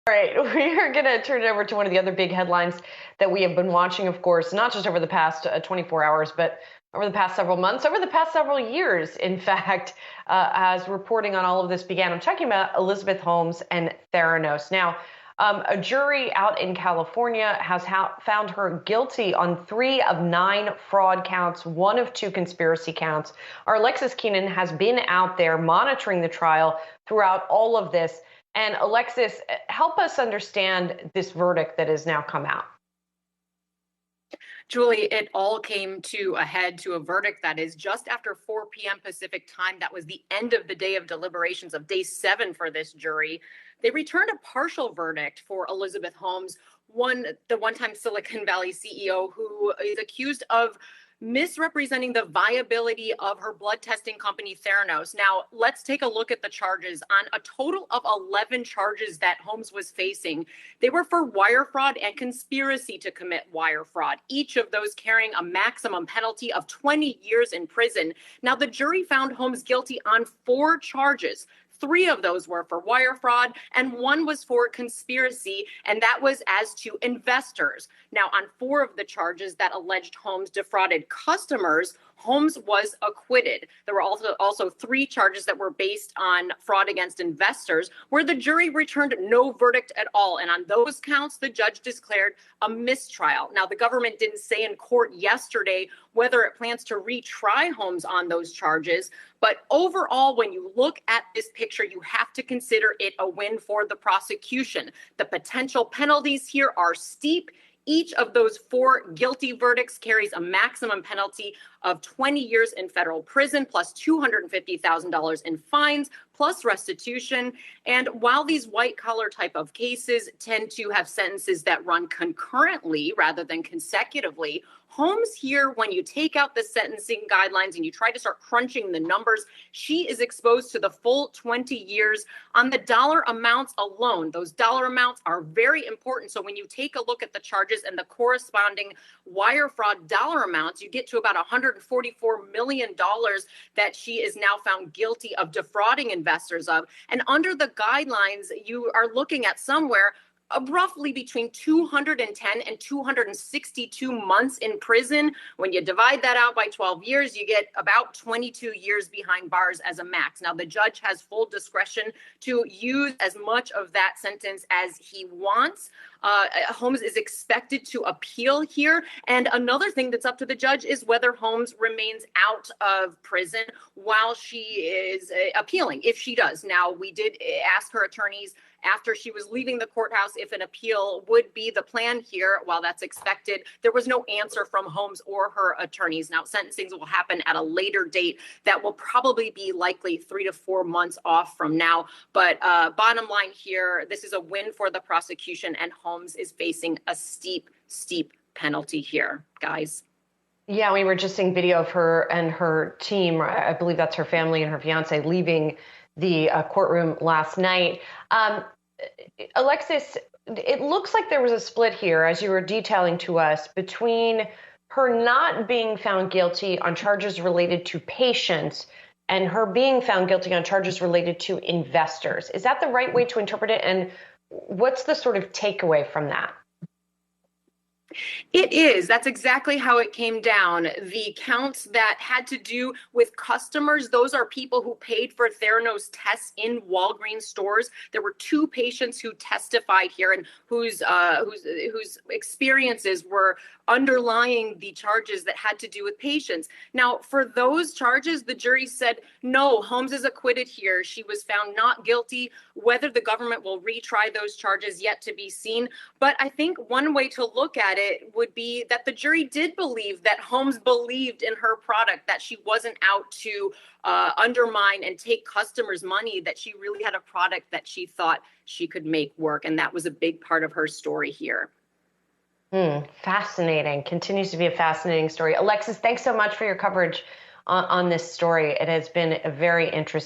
All right, we are going to turn it over to one of the other big headlines that we have been watching, of course, not just over the past 24 hours, but over the past several months, over the past several years, in fact, as reporting on all of this began. I'm talking about Elizabeth Holmes and Theranos. Now, a jury out in California has found her guilty on 3 of 9 fraud counts, 1 of 2 conspiracy counts. Our Alexis Keenan has been out there monitoring the trial throughout all of this. And Alexis, help us understand this verdict that has now come out. Julie, it all came to a head to a verdict that is just after 4 p.m. Pacific time. That was the end of the day of deliberations of day 7 for this jury. They returned a partial verdict for Elizabeth Holmes, the one-time Silicon Valley CEO who is accused of misrepresenting the viability of her blood testing company Theranos. Now, let's take a look at the charges. On a total of 11 charges that Holmes was facing, they were for wire fraud and conspiracy to commit wire fraud, each of those carrying a maximum penalty of 20 years in prison. Now, the jury found Holmes guilty on 4 charges. 3 of those were for wire fraud, and 1 was for conspiracy, and that was as to investors. Now, on 4 of the charges that alleged Holmes defrauded customers, Holmes was acquitted. There were also 3 charges that were based on fraud against investors, where the jury returned no verdict at all. And on those counts, the judge declared a mistrial. Now, the government didn't say in court yesterday whether it plans to retry Holmes on those charges. But overall, when you look at this picture, you have to consider it a win for the prosecution. The potential penalties here are steep. Each of those 4 guilty verdicts carries a maximum penalty of 20 years in federal prison, plus $250,000 in fines, plus restitution. And while these white-collar type of cases tend to have sentences that run concurrently rather than consecutively, Holmes here, when you take out the sentencing guidelines and you try to start crunching the numbers, she is exposed to the full 20 years on the dollar amounts alone. Those dollar amounts are very important. So when you take a look at the charges and the corresponding wire fraud dollar amounts, you get to about $144 million that she is now found guilty of defrauding investors of. And under the guidelines, you are looking at somewhere roughly between 210 and 262 months in prison. When you divide that out by 12 years, you get about 22 years behind bars as a max. Now, the judge has full discretion to use as much of that sentence as he wants. Holmes is expected to appeal here. And another thing that's up to the judge is whether Holmes remains out of prison while she is appealing, if she does. Now, we did ask her attorneys after she was leaving the courthouse if an appeal would be the plan here. While that's expected, there was no answer from Holmes or her attorneys. Now, sentencing will happen at a later date that will probably be likely 3 to 4 months off from now. But bottom line here, this is a win for the prosecution, and Holmes is facing a steep penalty here, guys. Yeah, we were just seeing video of her and her team. I believe that's her family and her fiance leaving the courtroom last night. Alexis, it looks like there was a split here, as you were detailing to us, between her not being found guilty on charges related to patients and her being found guilty on charges related to investors. Is that the right way to interpret it? And what's the sort of takeaway from that? It is. That's exactly how it came down. The counts that had to do with customers, those are people who paid for Theranos tests in Walgreens stores. There were 2 patients who testified here and whose experiences were underlying the charges that had to do with patients. Now, for those charges, the jury said, no, Holmes is acquitted here. She was found not guilty. Whether the government will retry those charges yet to be seen. But I think one way to look at it would be that the jury did believe that Holmes believed in her product, that she wasn't out to undermine and take customers' money, that she really had a product that she thought she could make work. And that was a big part of her story here. Fascinating. Continues to be a fascinating story. Alexis, thanks so much for your coverage on this story. It has been a very interesting.